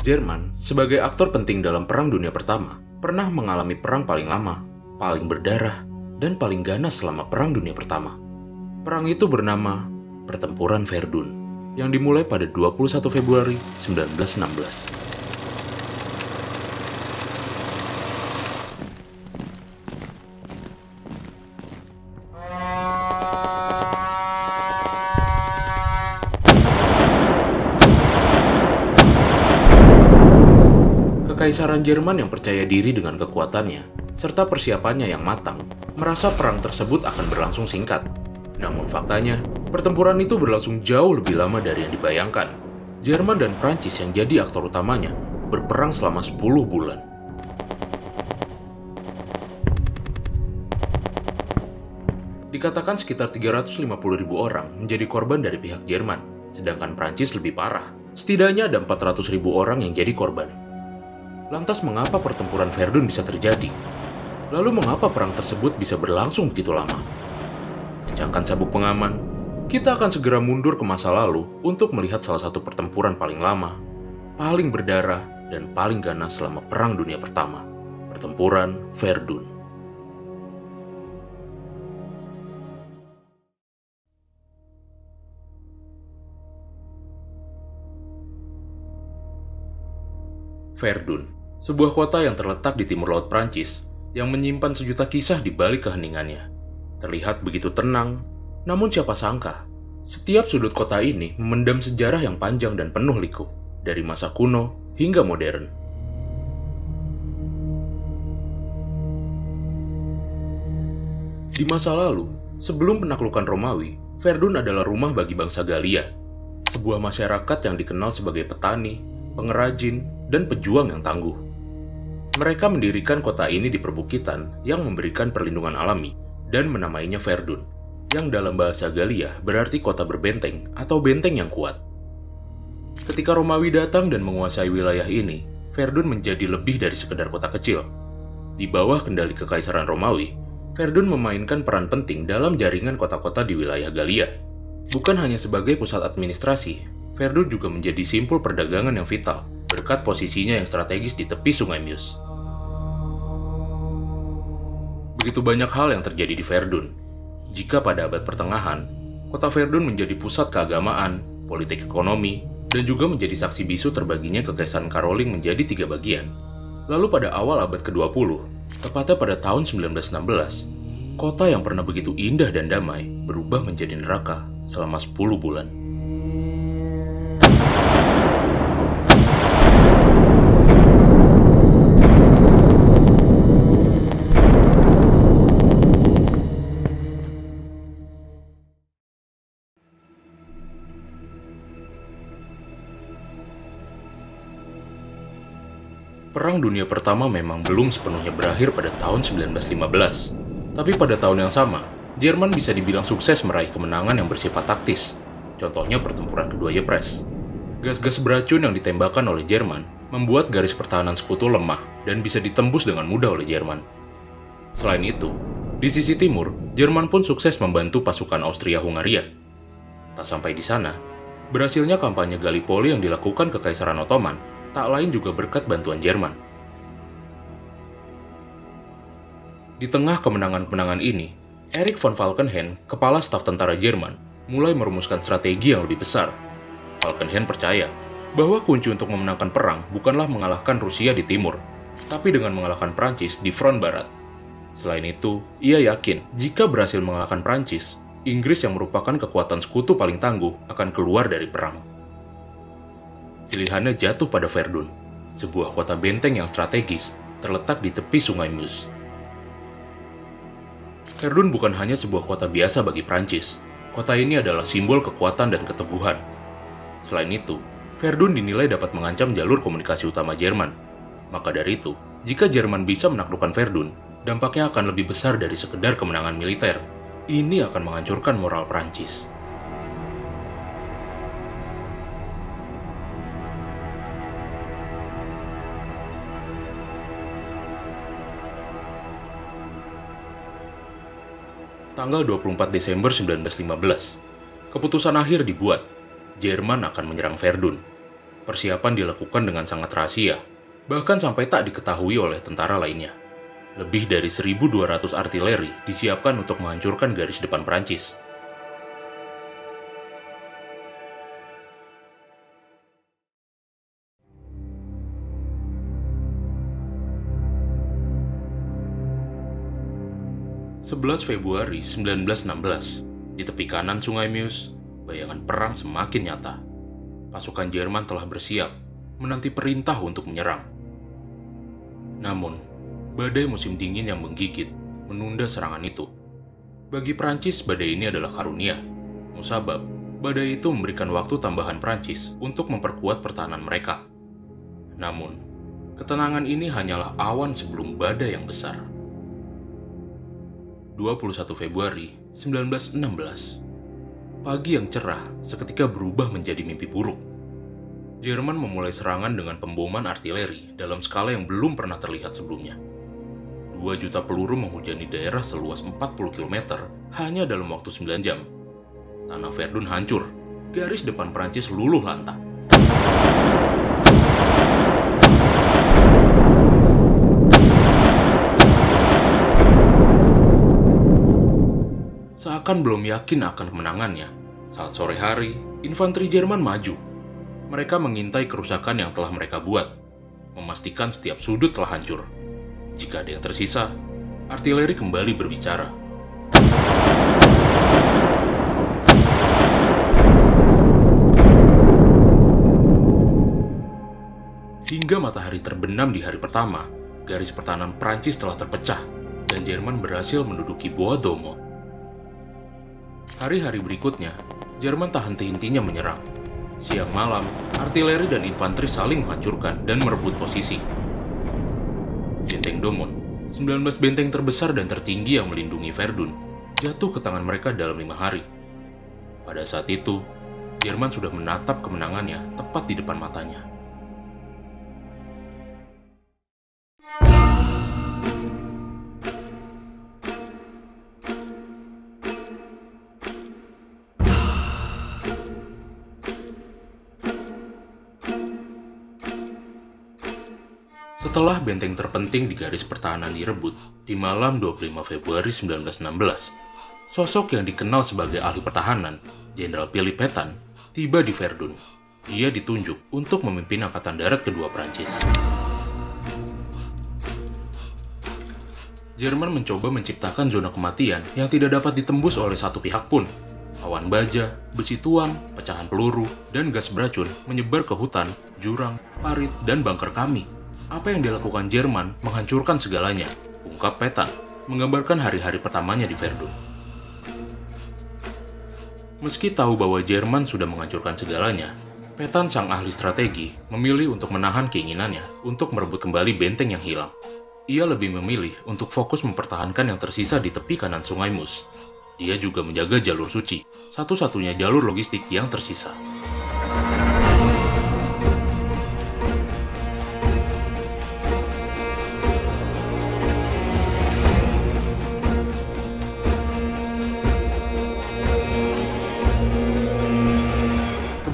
Jerman, sebagai aktor penting dalam Perang Dunia Pertama, pernah mengalami perang paling lama, paling berdarah, dan paling ganas selama Perang Dunia Pertama. Perang itu bernama Pertempuran Verdun, yang dimulai pada 21 Februari 1916. Kekaisaran Jerman yang percaya diri dengan kekuatannya, serta persiapannya yang matang, merasa perang tersebut akan berlangsung singkat. Namun faktanya, pertempuran itu berlangsung jauh lebih lama dari yang dibayangkan. Jerman dan Prancis yang jadi aktor utamanya berperang selama 10 bulan. Dikatakan sekitar 350.000 orang menjadi korban dari pihak Jerman, sedangkan Prancis lebih parah. Setidaknya ada 400.000 orang yang jadi korban. Lantas mengapa pertempuran Verdun bisa terjadi? Lalu mengapa perang tersebut bisa berlangsung begitu lama? Kencangkan sabuk pengaman, kita akan segera mundur ke masa lalu untuk melihat salah satu pertempuran paling lama, paling berdarah, dan paling ganas selama Perang Dunia Pertama, Pertempuran Verdun. Verdun, sebuah kota yang terletak di timur laut Prancis yang menyimpan sejuta kisah di balik keheningannya. Terlihat begitu tenang, namun siapa sangka, setiap sudut kota ini memendam sejarah yang panjang dan penuh liku, dari masa kuno hingga modern. Di masa lalu, sebelum penaklukan Romawi, Verdun adalah rumah bagi bangsa Galia, sebuah masyarakat yang dikenal sebagai petani, pengrajin, dan pejuang yang tangguh. Mereka mendirikan kota ini di perbukitan yang memberikan perlindungan alami dan menamainya Verdun, yang dalam bahasa Galia berarti kota berbenteng atau benteng yang kuat. Ketika Romawi datang dan menguasai wilayah ini, Verdun menjadi lebih dari sekedar kota kecil. Di bawah kendali Kekaisaran Romawi, Verdun memainkan peran penting dalam jaringan kota-kota di wilayah Galia. Bukan hanya sebagai pusat administrasi, Verdun juga menjadi simpul perdagangan yang vital, berkat posisinya yang strategis di tepi Sungai Meuse. Begitu banyak hal yang terjadi di Verdun. Jika pada abad pertengahan, kota Verdun menjadi pusat keagamaan, politik ekonomi, dan juga menjadi saksi bisu terbaginya Kekaisaran Karoling menjadi 3 bagian. Lalu pada awal abad ke-20, tepatnya pada tahun 1916, kota yang pernah begitu indah dan damai berubah menjadi neraka selama 10 bulan. Perang Dunia Pertama memang belum sepenuhnya berakhir pada tahun 1915. Tapi pada tahun yang sama, Jerman bisa dibilang sukses meraih kemenangan yang bersifat taktis. Contohnya pertempuran kedua Ypres. Gas-gas beracun yang ditembakkan oleh Jerman membuat garis pertahanan sekutu lemah dan bisa ditembus dengan mudah oleh Jerman. Selain itu, di sisi timur, Jerman pun sukses membantu pasukan Austria-Hungaria. Tak sampai di sana, berhasilnya kampanye Gallipoli yang dilakukan Kekaisaran Ottoman tak lain juga berkat bantuan Jerman. Di tengah kemenangan-kemenangan ini, Erich von Falkenhayn, kepala staf tentara Jerman, mulai merumuskan strategi yang lebih besar. Falkenhayn percaya bahwa kunci untuk memenangkan perang bukanlah mengalahkan Rusia di timur, tapi dengan mengalahkan Prancis di front barat. Selain itu, ia yakin jika berhasil mengalahkan Prancis, Inggris yang merupakan kekuatan sekutu paling tangguh akan keluar dari perang. Pilihannya jatuh pada Verdun, sebuah kota benteng yang strategis terletak di tepi Sungai Meuse. Verdun bukan hanya sebuah kota biasa bagi Prancis. Kota ini adalah simbol kekuatan dan keteguhan. Selain itu, Verdun dinilai dapat mengancam jalur komunikasi utama Jerman. Maka dari itu, jika Jerman bisa menaklukkan Verdun, dampaknya akan lebih besar dari sekedar kemenangan militer. Ini akan menghancurkan moral Prancis. Tanggal 24 Desember 1915, keputusan akhir dibuat. Jerman akan menyerang Verdun. Persiapan dilakukan dengan sangat rahasia, bahkan sampai tak diketahui oleh tentara lainnya. Lebih dari 1.200 artileri disiapkan untuk menghancurkan garis depan Prancis. Februari 1916, di tepi kanan Sungai Meuse, bayangan perang semakin nyata. Pasukan Jerman telah bersiap, menanti perintah untuk menyerang. Namun, badai musim dingin yang menggigit menunda serangan itu. Bagi Prancis, badai ini adalah karunia. Musabab, badai itu memberikan waktu tambahan Prancis untuk memperkuat pertahanan mereka. Namun, ketenangan ini hanyalah awan sebelum badai yang besar. 21 Februari 1916. Pagi yang cerah seketika berubah menjadi mimpi buruk. Jerman memulai serangan dengan pemboman artileri dalam skala yang belum pernah terlihat sebelumnya. 2 juta peluru menghujani daerah seluas 40 km hanya dalam waktu 9 jam. Tanah Verdun hancur, garis depan Prancis luluh lantak. Seakan belum yakin akan kemenangannya, saat sore hari, infanteri Jerman maju. Mereka mengintai kerusakan yang telah mereka buat, memastikan setiap sudut telah hancur. Jika ada yang tersisa, artileri kembali berbicara. Hingga matahari terbenam di hari pertama, garis pertahanan Prancis telah terpecah, dan Jerman berhasil menduduki Bois d'Aume. Hari-hari berikutnya, Jerman tak henti-hentinya menyerang. Siang malam, artileri dan infanteri saling menghancurkan dan merebut posisi. Benteng Domon, 19 benteng terbesar dan tertinggi yang melindungi Verdun, jatuh ke tangan mereka dalam 5 hari. Pada saat itu, Jerman sudah menatap kemenangannya tepat di depan matanya. Setelah benteng terpenting di garis pertahanan direbut, di malam 25 Februari 1916, sosok yang dikenal sebagai ahli pertahanan, Jenderal Philippe Pétain, tiba di Verdun. Dia ditunjuk untuk memimpin Angkatan Darat kedua Prancis. Jerman mencoba menciptakan zona kematian yang tidak dapat ditembus oleh satu pihak pun. Awan baja, besi tuam, pecahan peluru, dan gas beracun menyebar ke hutan, jurang, parit, dan bunker kami. Apa yang dilakukan Jerman menghancurkan segalanya, ungkap Pétain, menggambarkan hari-hari pertamanya di Verdun. Meski tahu bahwa Jerman sudah menghancurkan segalanya, Pétain, sang ahli strategi, memilih untuk menahan keinginannya untuk merebut kembali benteng yang hilang. Ia lebih memilih untuk fokus mempertahankan yang tersisa di tepi kanan Sungai Meuse. Dia juga menjaga jalur suci, satu-satunya jalur logistik yang tersisa.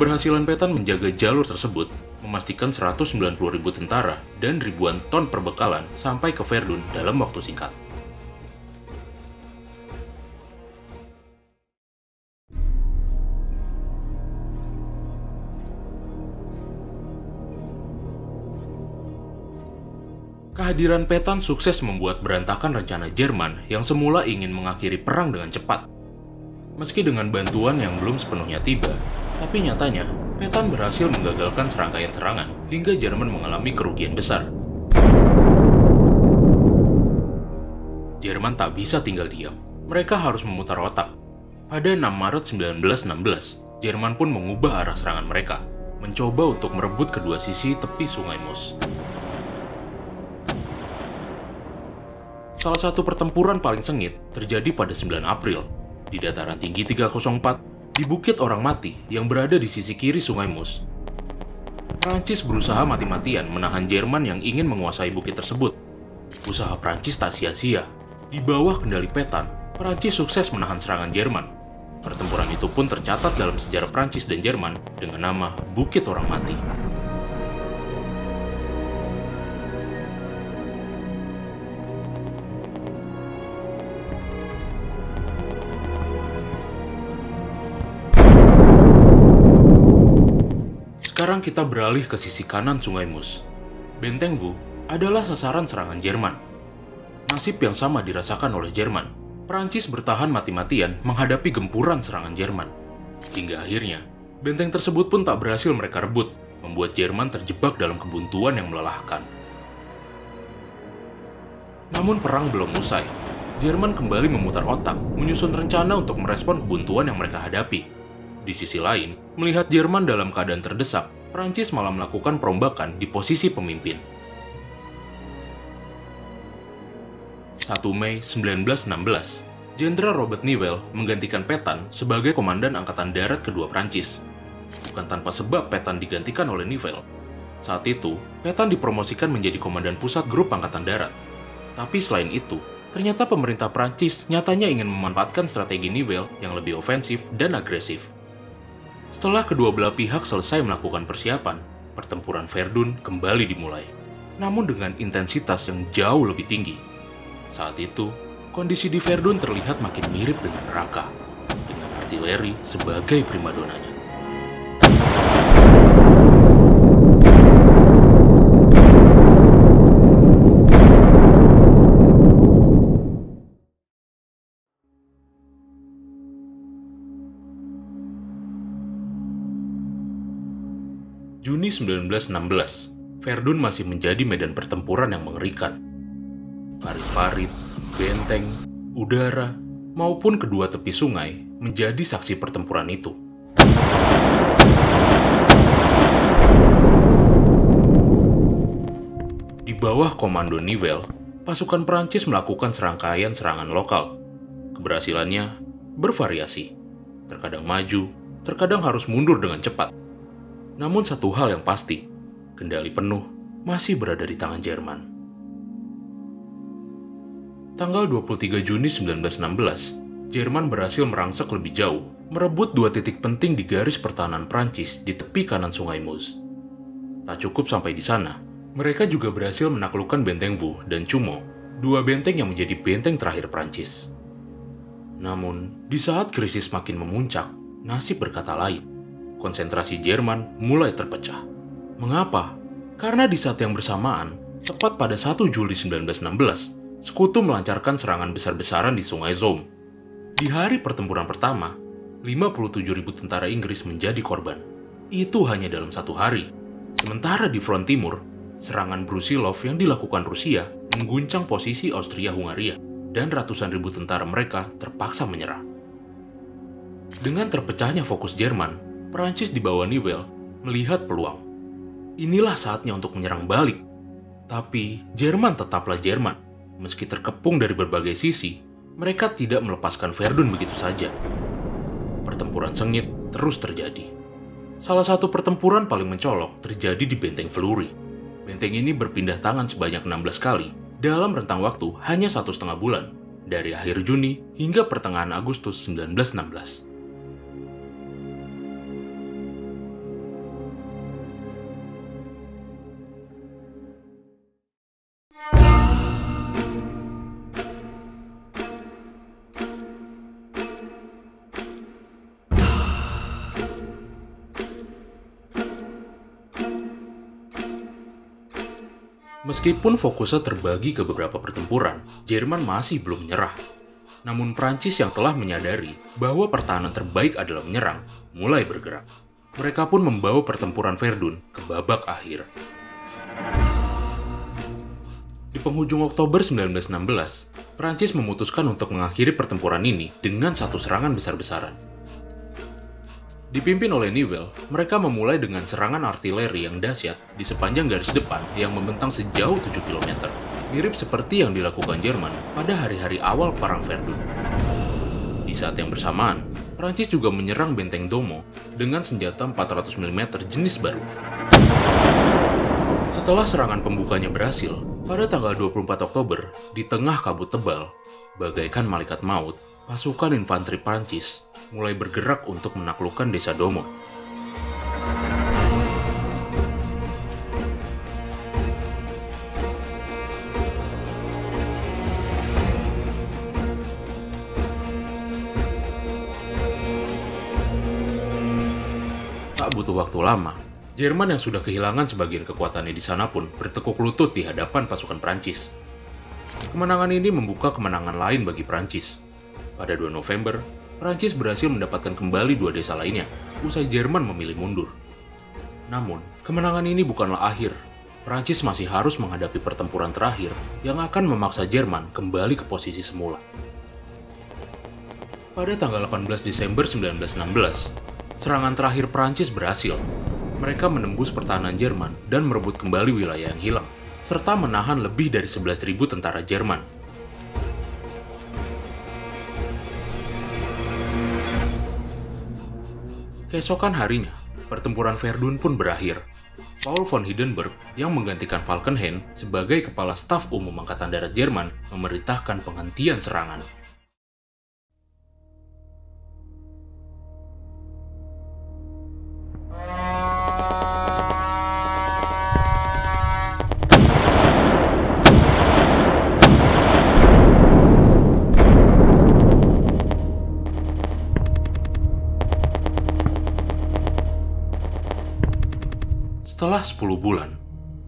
Keberhasilan Pétain menjaga jalur tersebut memastikan 190.000 tentara dan ribuan ton perbekalan sampai ke Verdun dalam waktu singkat. Kehadiran Pétain sukses membuat berantakan rencana Jerman yang semula ingin mengakhiri perang dengan cepat. Meski dengan bantuan yang belum sepenuhnya tiba, tapi nyatanya, Pétain berhasil menggagalkan serangkaian serangan hingga Jerman mengalami kerugian besar. Jerman tak bisa tinggal diam. Mereka harus memutar otak. Pada 6 Maret 1916, Jerman pun mengubah arah serangan mereka, mencoba untuk merebut kedua sisi tepi Sungai Meuse. Salah satu pertempuran paling sengit terjadi pada 9 April, di dataran tinggi 304, di Bukit Orang Mati yang berada di sisi kiri Sungai Meuse. Prancis berusaha mati-matian menahan Jerman yang ingin menguasai bukit tersebut. Usaha Prancis tak sia-sia. Di bawah kendali Pétain, Prancis sukses menahan serangan Jerman. Pertempuran itu pun tercatat dalam sejarah Prancis dan Jerman dengan nama Bukit Orang Mati. Sekarang kita beralih ke sisi kanan Sungai Mus. Benteng Wu adalah sasaran serangan Jerman. Nasib yang sama dirasakan oleh Jerman. Prancis bertahan mati-matian menghadapi gempuran serangan Jerman. Hingga akhirnya, benteng tersebut pun tak berhasil mereka rebut, membuat Jerman terjebak dalam kebuntuan yang melelahkan. Namun perang belum usai. Jerman kembali memutar otak, menyusun rencana untuk merespon kebuntuan yang mereka hadapi. Di sisi lain, melihat Jerman dalam keadaan terdesak, Prancis malah melakukan perombakan di posisi pemimpin. 1 Mei 1916, Jenderal Robert Nivelle menggantikan Pétain sebagai Komandan Angkatan Darat Kedua Prancis. Bukan tanpa sebab Pétain digantikan oleh Nivelle. Saat itu, Pétain dipromosikan menjadi Komandan Pusat Grup Angkatan Darat. Tapi selain itu, ternyata pemerintah Prancis nyatanya ingin memanfaatkan strategi Nivelle yang lebih ofensif dan agresif. Setelah kedua belah pihak selesai melakukan persiapan, pertempuran Verdun kembali dimulai. Namun dengan intensitas yang jauh lebih tinggi. Saat itu, kondisi di Verdun terlihat makin mirip dengan neraka, dengan artileri sebagai primadonanya. Juni 1916, Verdun masih menjadi medan pertempuran yang mengerikan. Parit-parit, benteng, udara, maupun kedua tepi sungai menjadi saksi pertempuran itu. Di bawah komando Nivelle, pasukan Prancis melakukan serangkaian serangan lokal. Keberhasilannya bervariasi, terkadang maju, terkadang harus mundur dengan cepat. Namun satu hal yang pasti, kendali penuh masih berada di tangan Jerman. Tanggal 23 Juni 1916, Jerman berhasil merangsek lebih jauh, merebut dua titik penting di garis pertahanan Prancis di tepi kanan Sungai Mus. Tak cukup sampai di sana, mereka juga berhasil menaklukkan Benteng Wu dan Cumo, dua benteng yang menjadi benteng terakhir Prancis. Namun, di saat krisis makin memuncak, nasib berkata lain. Konsentrasi Jerman mulai terpecah. Mengapa? Karena di saat yang bersamaan, tepat pada 1 Juli 1916, Sekutu melancarkan serangan besar-besaran di Sungai Somme. Di hari pertempuran pertama, 57.000 tentara Inggris menjadi korban. Itu hanya dalam satu hari. Sementara di front timur, serangan Brusilov yang dilakukan Rusia mengguncang posisi Austria-Hungaria, dan ratusan ribu tentara mereka terpaksa menyerah. Dengan terpecahnya fokus Jerman, Prancis di bawah Nivelle melihat peluang. Inilah saatnya untuk menyerang balik. Tapi Jerman tetaplah Jerman. Meski terkepung dari berbagai sisi, mereka tidak melepaskan Verdun begitu saja. Pertempuran sengit terus terjadi. Salah satu pertempuran paling mencolok terjadi di Benteng Fleury. Benteng ini berpindah tangan sebanyak 16 kali dalam rentang waktu hanya 1,5 bulan, dari akhir Juni hingga pertengahan Agustus 1916. Meskipun fokusnya terbagi ke beberapa pertempuran, Jerman masih belum menyerah. Namun Prancis yang telah menyadari bahwa pertahanan terbaik adalah menyerang, mulai bergerak. Mereka pun membawa pertempuran Verdun ke babak akhir. Di penghujung Oktober 1916, Prancis memutuskan untuk mengakhiri pertempuran ini dengan satu serangan besar-besaran. Dipimpin oleh Nivelle, mereka memulai dengan serangan artileri yang dahsyat di sepanjang garis depan yang membentang sejauh 7 km, mirip seperti yang dilakukan Jerman pada hari-hari awal Perang Verdun. Di saat yang bersamaan, Prancis juga menyerang Benteng Domo dengan senjata 400 mm jenis baru. Setelah serangan pembukanya berhasil, pada tanggal 24 Oktober, di tengah kabut tebal, bagaikan malaikat maut, pasukan infanteri Prancis mulai bergerak untuk menaklukkan desa Domo. Tak butuh waktu lama, Jerman yang sudah kehilangan sebagian kekuatannya di sana pun bertekuk lutut di hadapan pasukan Prancis. Kemenangan ini membuka kemenangan lain bagi Prancis. Pada 2 November, Prancis berhasil mendapatkan kembali 2 desa lainnya, usai Jerman memilih mundur. Namun, kemenangan ini bukanlah akhir. Prancis masih harus menghadapi pertempuran terakhir yang akan memaksa Jerman kembali ke posisi semula. Pada tanggal 18 Desember 1916, serangan terakhir Prancis berhasil. Mereka menembus pertahanan Jerman dan merebut kembali wilayah yang hilang, serta menahan lebih dari 11.000 tentara Jerman. Keesokan harinya, pertempuran Verdun pun berakhir. Paul von Hindenburg yang menggantikan Falkenhayn sebagai kepala staf umum Angkatan Darat Jerman memerintahkan penghentian serangan. Setelah 10 bulan,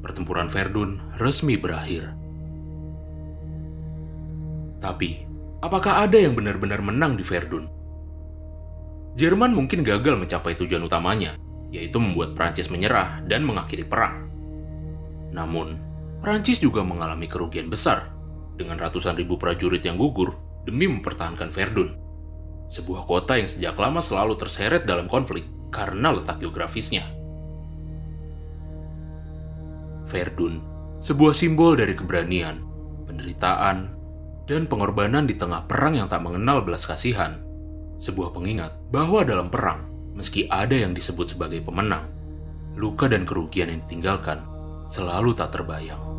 pertempuran Verdun resmi berakhir. Tapi, apakah ada yang benar-benar menang di Verdun? Jerman mungkin gagal mencapai tujuan utamanya, yaitu membuat Prancis menyerah dan mengakhiri perang. Namun, Prancis juga mengalami kerugian besar, dengan ratusan ribu prajurit yang gugur demi mempertahankan Verdun, sebuah kota yang sejak lama selalu terseret dalam konflik karena letak geografisnya. Verdun, sebuah simbol dari keberanian, penderitaan, dan pengorbanan di tengah perang yang tak mengenal belas kasihan. Sebuah pengingat bahwa dalam perang, meski ada yang disebut sebagai pemenang, luka dan kerugian yang ditinggalkan selalu tak terbayang.